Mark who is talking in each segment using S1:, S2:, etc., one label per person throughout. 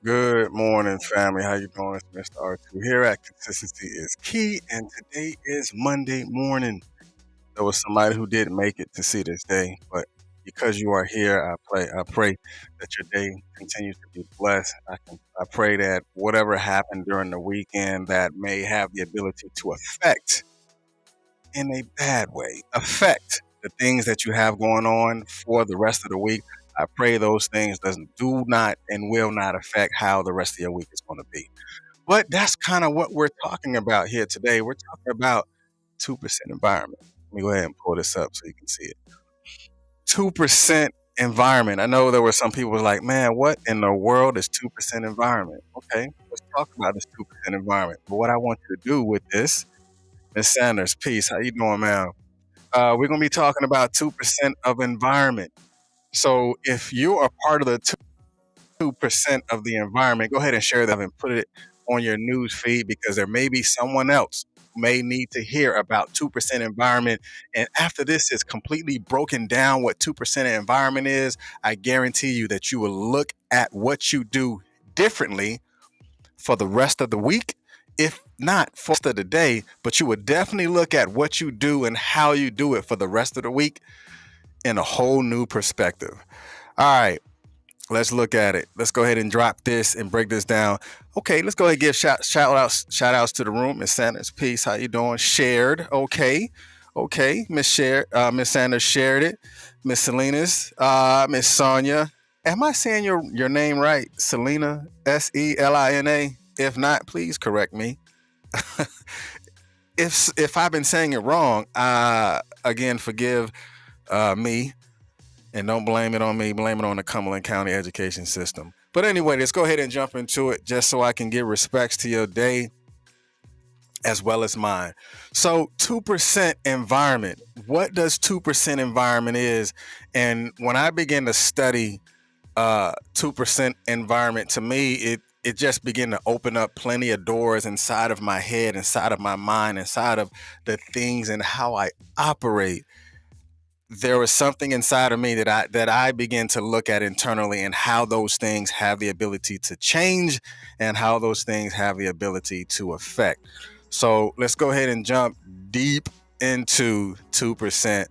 S1: Good morning, family. How you doing? It's Mr. R2 here at Consistency is Key, and today is Monday morning. There was somebody who didn't make it to see this day, but because you are here, I pray that your day continues to be blessed. I pray that whatever happened during the weekend that may have the ability to affect in a bad way, affect the things that you have going on for the rest of the week. I pray those things doesn't do not and will not affect how the rest of your week is going to be. But that's kind of what we're talking about here today. We're talking about 2% environment. Let me go ahead and pull this up so you can see it. 2% environment. I know there were some people who were like, man, what in the world is 2% environment? Okay, let's talk about this 2% environment. But what I want you to do with this, Miss Sanders, peace. How you doing, man? We're going to be talking about 2% of environment. So if you are part of the 2% of the environment, go ahead and share that and put it on your news feed because there may be someone else who may need to hear about 2% environment. And after this is completely broken down what 2% environment is, I guarantee you that you will look at what you do differently for the rest of the week, if not for the rest of the day, but you would definitely look at what you do and how you do it for the rest of the week in a whole new perspective. All right, let's look at it. Let's go ahead and drop this and break this down. Okay, let's go ahead and give shout outs to the room. Miss Sanders, peace. How you doing? Shared. Okay. Miss Sanders shared it. Miss Selena's, Miss Sonia. Am I saying your name right? Selena, Selina. If not, please correct me. If I've been saying it wrong, again forgive me. And don't blame it on me, blame it on the Cumberland County education system. But anyway, let's go ahead and jump into it just so I can give respects to your day as well as mine. So 2% environment. What does 2% environment is? And when I begin to study 2% environment, to me, it just began to open up plenty of doors inside of my head, inside of my mind, inside of the things and how I operate. There was something inside of me that I began to look at internally and how those things have the ability to change and how those things have the ability to affect. So let's go ahead and jump deep into 2%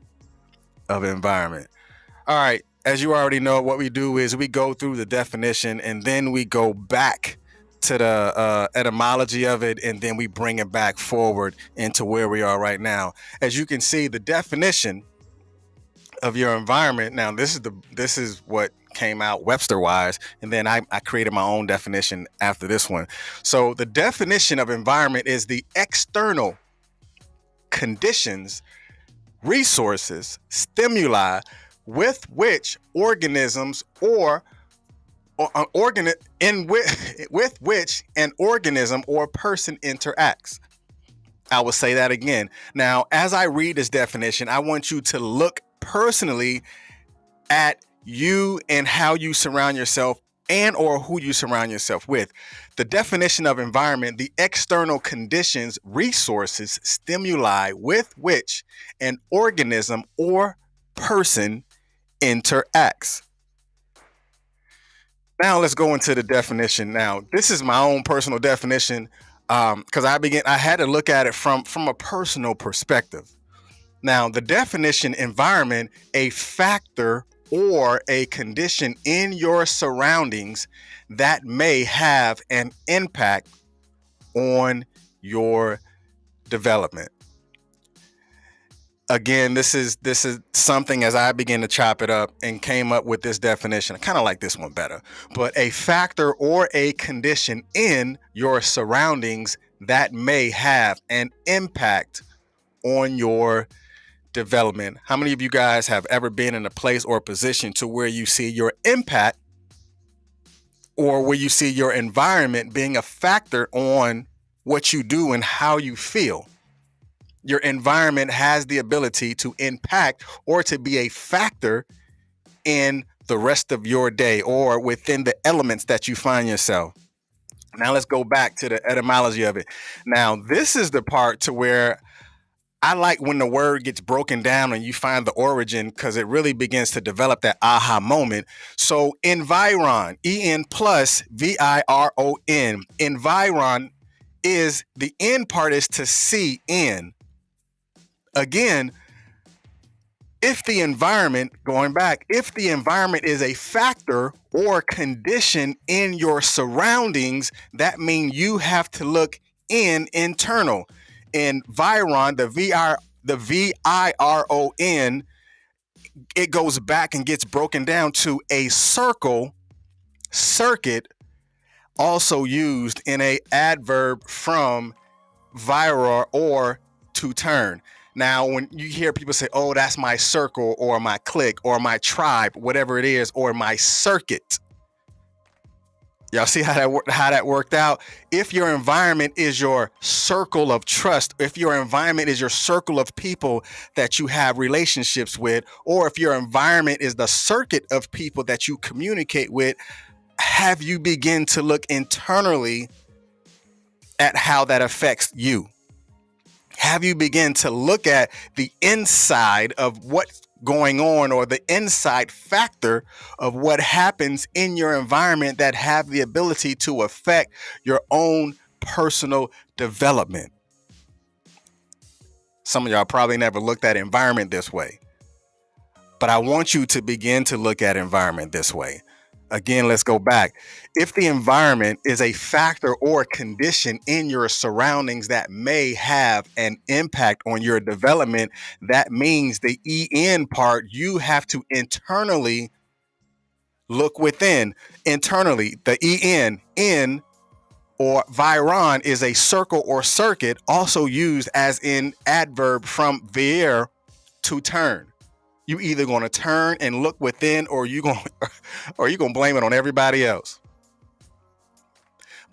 S1: of environment. All right, as you already know, what we do is we go through the definition and then we go back to the etymology of it, and then we bring it back forward into where we are right now. As you can see, the definition of your environment. Now, this is what came out Webster wise, and then I created my own definition after this one. So the definition of environment is the external conditions, resources, stimuli with which organisms or organ in with which an organism or person interacts. I will say that again. Now, as I read this definition, I want you to look personally at you and how you surround yourself and or who you surround yourself with. The definition of environment, the external conditions, resources, stimuli with which an organism or person interacts. Now let's go into the definition. Now, this is my own personal definition because I had to look at it from a personal perspective. Now, the definition environment, a factor or a condition in your surroundings that may have an impact on your development. Again, this is something as I begin to chop it up and came up with this definition. I kind of like this one better. But a factor or a condition in your surroundings that may have an impact on your development. How many of you guys have ever been in a place or position to where you see your impact or where you see your environment being a factor on what you do and how you feel? Your environment has the ability to impact or to be a factor in the rest of your day or within the elements that you find yourself. Now let's go back to the etymology of it. Now, this is the part to where I like when the word gets broken down and you find the origin because it really begins to develop that aha moment. So environ, en plus viron, environ is the N part is to see in. Again, if the environment, going back, if the environment is a factor or condition in your surroundings, that means you have to look internal. In Viron, the VIRON, it goes back and gets broken down to a circle, circuit, also used in a adverb from viral or to turn. Now, when you hear people say, oh, that's my circle or my clique or my tribe, whatever it is, or my circuit, y'all see how that worked out? If your environment is your circle of trust, if your environment is your circle of people that you have relationships with, or if your environment is the circuit of people that you communicate with, have you begin to look internally at how that affects you? Have you begin to look at the inside of what's going on, or the inside factor of what happens in your environment that have the ability to affect your own personal development? Some of y'all probably never looked at environment this way, but I want you to begin to look at environment this way. Again, let's go back. If the environment is a factor or condition in your surroundings that may have an impact on your development, that means the EN part, you have to internally look within. Internally, the EN, in, or viron is a circle or circuit, also used as in adverb from veer, to turn. You either going to turn and look within, or you going to blame it on everybody else.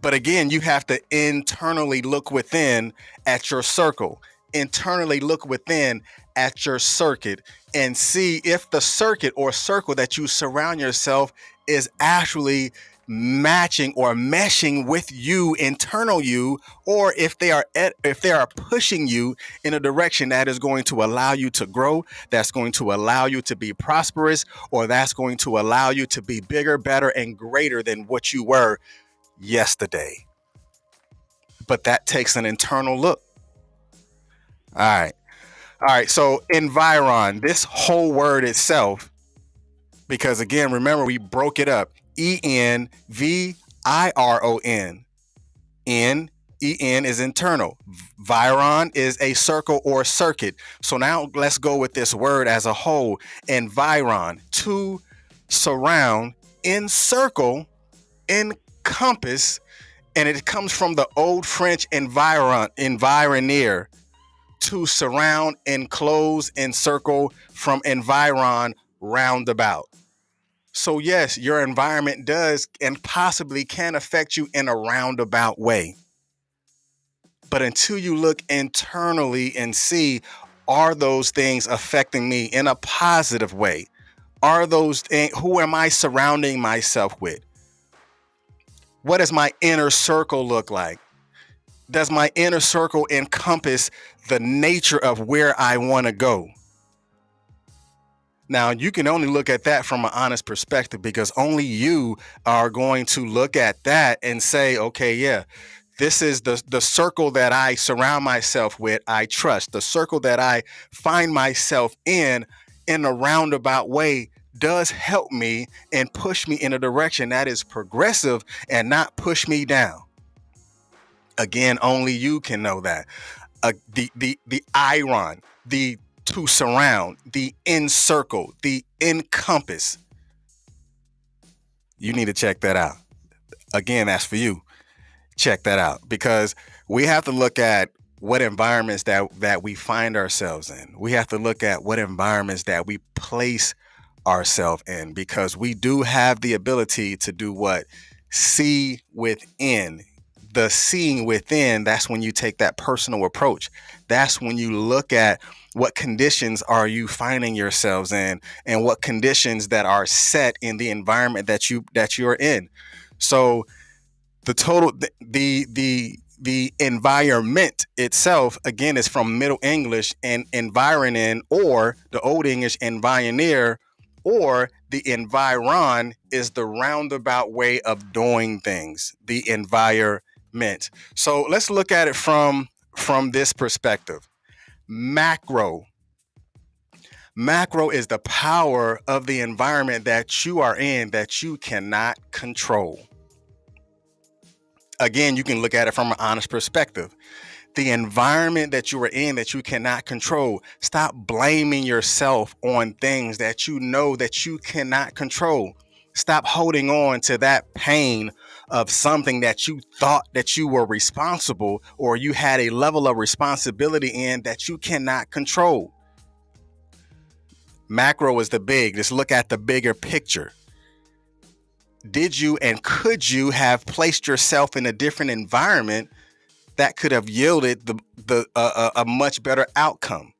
S1: But again, you have to internally look within at your circle, internally look within at your circuit, and see if the circuit or circle that you surround yourself is actually matching or meshing with you, internal you, or if they are pushing you in a direction that is going to allow you to grow, that's going to allow you to be prosperous, or that's going to allow you to be bigger, better, and greater than what you were yesterday. But that takes an internal look. All right, so environ, this whole word itself, because again, remember, we broke it up. ENVIRON. En is internal. Viron is a circle or circuit. So now let's go with this word as a whole. Environ, to surround, encircle, encompass, and it comes from the old French environner, to surround, enclose, encircle, from environ, roundabout. So yes, your environment does and possibly can affect you in a roundabout way. But until you look internally and see, are those things affecting me in a positive way? Are those things, who am I surrounding myself with? What does my inner circle look like? Does my inner circle encompass the nature of where I want to go? Now, you can only look at that from an honest perspective, because only you are going to look at that and say, okay, yeah, this is the circle that I surround myself with. I trust the circle that I find myself in a roundabout way does help me and push me in a direction that is progressive and not push me down. Again, only you can know that. The iron, the to surround, the encircle, the encompass. You need to check that out. Again, that's for you. Check that out, because we have to look at what environments that we find ourselves in. We have to look at what environments that we place ourselves in, because we do have the ability to do what? See within. The seeing within, that's when you take that personal approach. That's when you look at what conditions are you finding yourselves in, and what conditions that are set in the environment that you're in. So the The environment itself, again, is from Middle English and environing, or the Old English environneer, or the environ is the roundabout way of doing things, the environment. So let's look at it from this perspective. Macro. Macro is the power of the environment that you are in that you cannot control. Again, you can look at it from an honest perspective. The environment that you are in that you cannot control. Stop blaming yourself on things that you know that you cannot control. Stop holding on to that pain of something that you thought that you were responsible or you had a level of responsibility in that you cannot control. Macro is the big. Let's look at the bigger picture. Did you and could you have placed yourself in a different environment that could have yielded a much better outcome?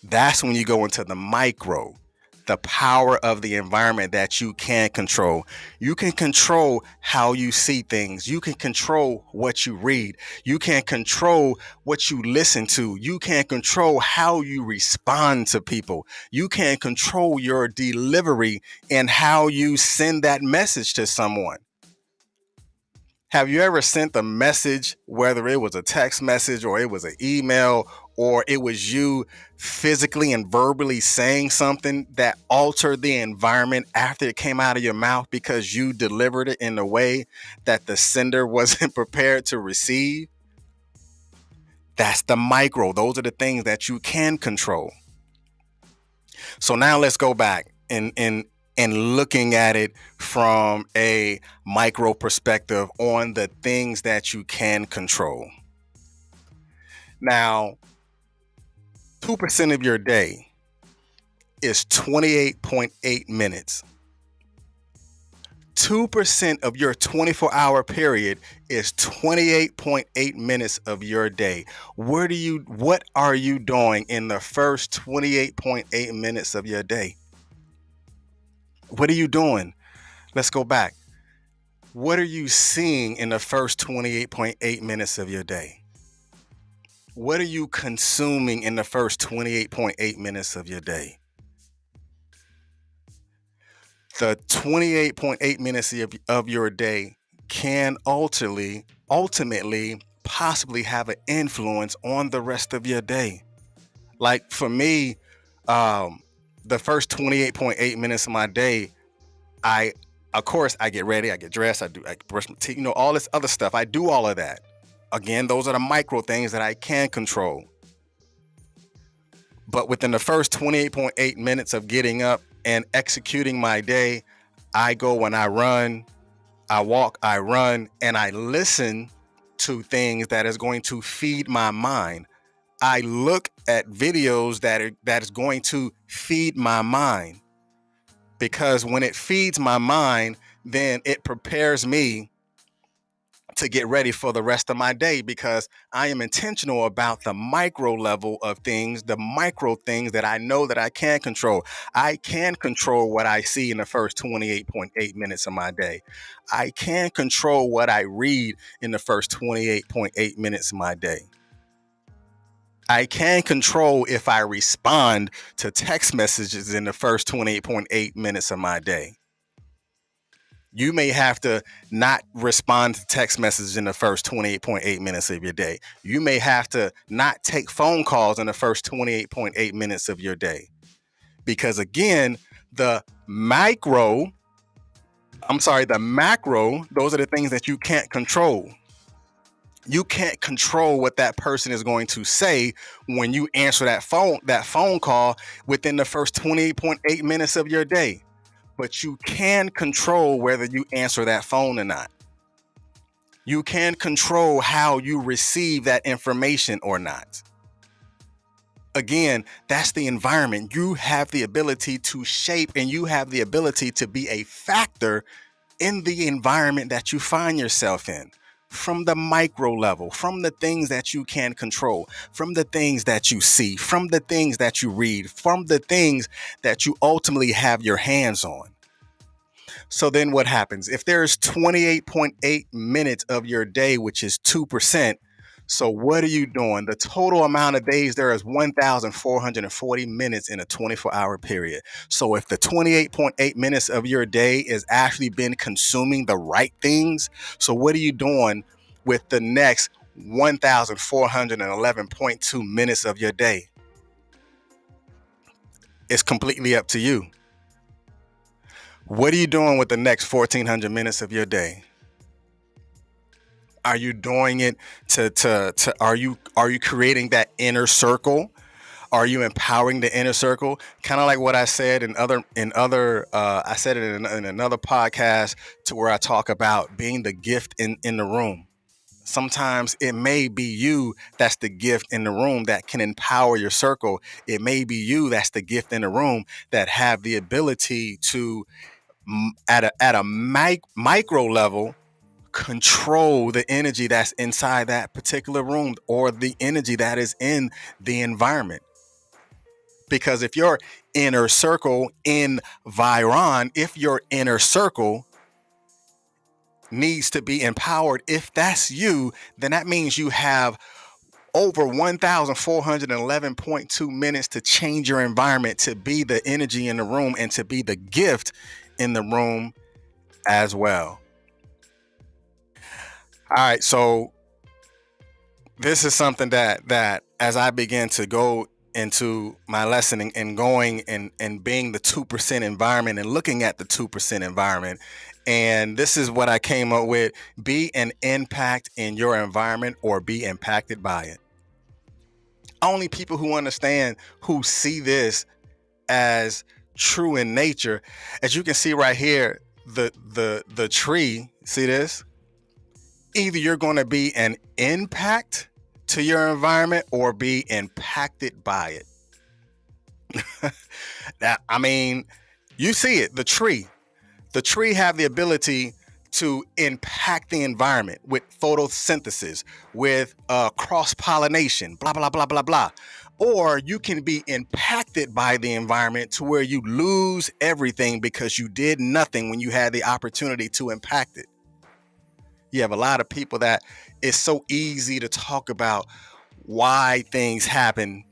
S1: That's when you go into the micro, the power of the environment that you can control. You can control how you see things. You can control what you read. You can control what you listen to. You can control how you respond to people. You can control your delivery and how you send that message to someone. Have you ever sent a message, whether it was a text message or it was an email or it was you physically and verbally saying something that altered the environment after it came out of your mouth because you delivered it in a way that the sender wasn't prepared to receive? That's the micro. Those are the things that you can control. So now let's go back and looking at it from a micro perspective on the things that you can control. Now, 2% of your day is 28.8 minutes. 2% of your 24-hour period is 28.8 minutes of your day. What are you doing in the first 28.8 minutes of your day? What are you doing? Let's go back. What are you seeing in the first 28.8 minutes of your day? What are you consuming in the first 28.8 minutes of your day? The 28.8 minutes of your day can ultimately, possibly have an influence on the rest of your day. Like for me, the first 28.8 minutes of my day, of course, I get ready, I get dressed, I brush my teeth, all this other stuff. I do all of that. Again, those are the micro things that I can control. But within the first 28.8 minutes of getting up and executing my day, I go and I run, I walk, I run, and I listen to things that is going to feed my mind. I look at videos that is going to feed my mind. Because when it feeds my mind, then it prepares me to get ready for the rest of my day, because I am intentional about the micro level of things, the micro things that I know that I can control. I can control what I see in the first 28.8 minutes of my day. I can control what I read in the first 28.8 minutes of my day. I can control if I respond to text messages in the first 28.8 minutes of my day. You may have to not respond to text messages in the first 28.8 minutes of your day. You may have to not take phone calls in the first 28.8 minutes of your day. Because again, the macro, those are the things that you can't control. You can't control what that person is going to say when you answer that phone call within the first 28.8 minutes of your day. But you can control whether you answer that phone or not. You can control how you receive that information or not. Again, that's the environment. You have the ability to shape, and you have the ability to be a factor in the environment that you find yourself in. From the micro level, from the things that you can control, from the things that you see, from the things that you read, from the things that you ultimately have your hands on. So then what happens? If there's 28.8 minutes of your day, which is 2%, so what are you doing? The total amount of days there is 1,440 minutes in a 24-hour period. So if the 28.8 minutes of your day is actually been consuming the right things, so what are you doing with the next 1,411.2 minutes of your day? It's completely up to you. What are you doing with the next 1,400 minutes of your day? Are you doing it to are you creating that inner circle? Are you empowering the inner circle? Kind of like what I said in other I said it in another podcast, to where I talk about being the gift in the room. Sometimes it may be you that's the gift in the room that can empower your circle. It may be you that's the gift in the room that have the ability to, at a micro level, control the energy that's inside that particular room, or the energy that is in the environment. Because if your inner circle if your inner circle needs to be empowered, if that's you, then that means you have over 1,411.2 minutes to change your environment, to be the energy in the room, and to be the gift in the room as well. All right, so this is something that as I begin to go into my lesson, and going and being the 2% environment, and looking at the 2% environment, and this is what I came up with: be an impact in your environment, or be impacted by it. Only people who understand, who see this as true in nature. As you can see right here, the tree, see this? Either you're going to be an impact to your environment, or be impacted by it. That, I mean, you see it, the tree. The tree have the ability to impact the environment with photosynthesis, with cross pollination, blah blah blah blah blah. Or you can be impacted by the environment to where you lose everything because you did nothing when you had the opportunity to impact it. You have a lot of people that it's so easy to talk about why things happen,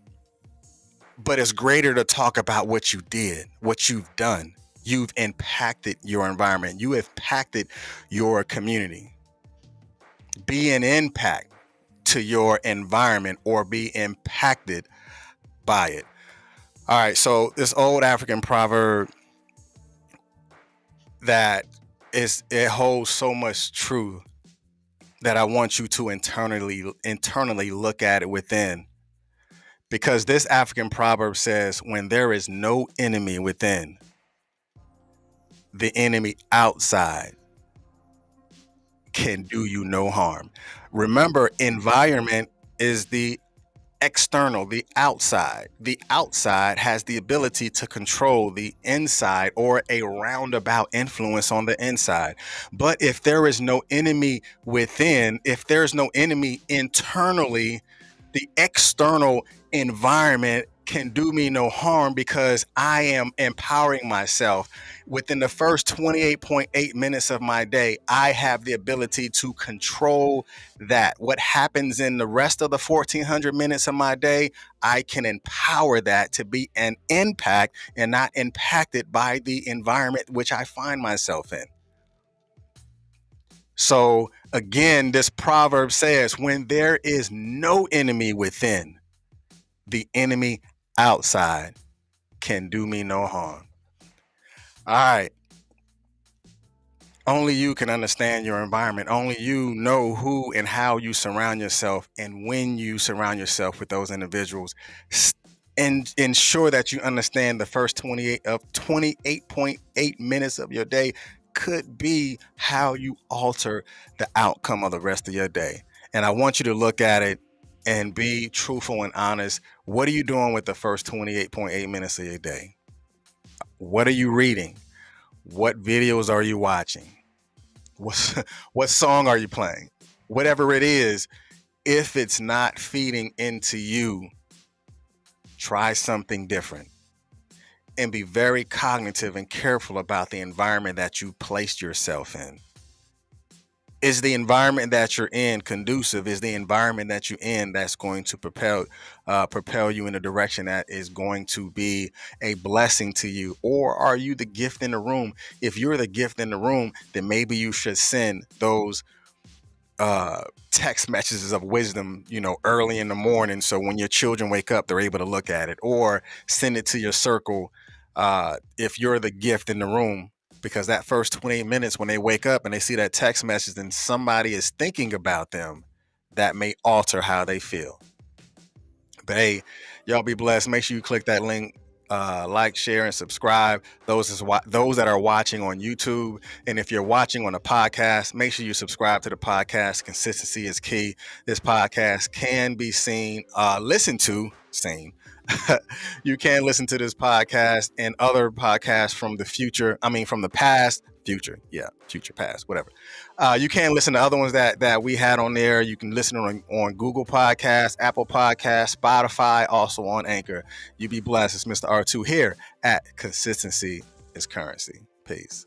S1: but it's greater to talk about what you did, what you've done. You've impacted your environment. You have impacted your community. Be an impact to your environment, or be impacted by it. All right. So this old African proverb, that it holds so much truth, that I want you to internally look at it within. Because this African proverb says, when there is no enemy within, the enemy outside can do you no harm. Remember, environment is the external, the outside. The outside has the ability to control the inside, or a roundabout influence on the inside. But if there is no enemy within, if there's no enemy internally, the external environment can do me no harm, because I am empowering myself. Within the first 28.8 minutes of my day, I have the ability to control that. What happens in the rest of the 1,400 minutes of my day, I can empower that to be an impact, and not impacted by the environment which I find myself in. So again, this proverb says, when there is no enemy within, the enemy outside can do me no harm. All right. Only you can understand your environment. Only you know who and how you surround yourself, and when you surround yourself with those individuals. And ensure that you understand the first 28.8 minutes of your day could be how you alter the outcome of the rest of your day. And I want you to look at it and be truthful and honest. What are you doing with the first 28.8 minutes of your day? What are you reading? What videos are you watching? What, what song are you playing? Whatever it is, if it's not feeding into you, try something different. and be very cognitive and careful about the environment that you placed yourself in. Is the environment that you're in conducive? Is the environment that you're in that's going to propel you in a direction that is going to be a blessing to you? Or are you the gift in the room? If you're the gift in the room, then maybe you should send those uh text messages of wisdom, early in the morning, so when your children wake up they're able to look at it, or send it to your circle, if you're the gift in the room, because that first 28 minutes when they wake up and they see that text message and somebody is thinking about them, that may alter how they feel. But hey, y'all be blessed. Make sure you click that link, like, share, and subscribe. Those that are watching on YouTube, and if you're watching on a podcast, make sure you subscribe to the podcast. Consistency is key. This podcast can be seen. You can listen to this podcast and other podcasts from the future. I mean, from the past, future, past, whatever. You can listen to other ones that we had on there. You can listen on Google Podcasts, Apple Podcasts, Spotify, also on Anchor. You be blessed. It's Mr. R2 here at Consistency is Currency. Peace.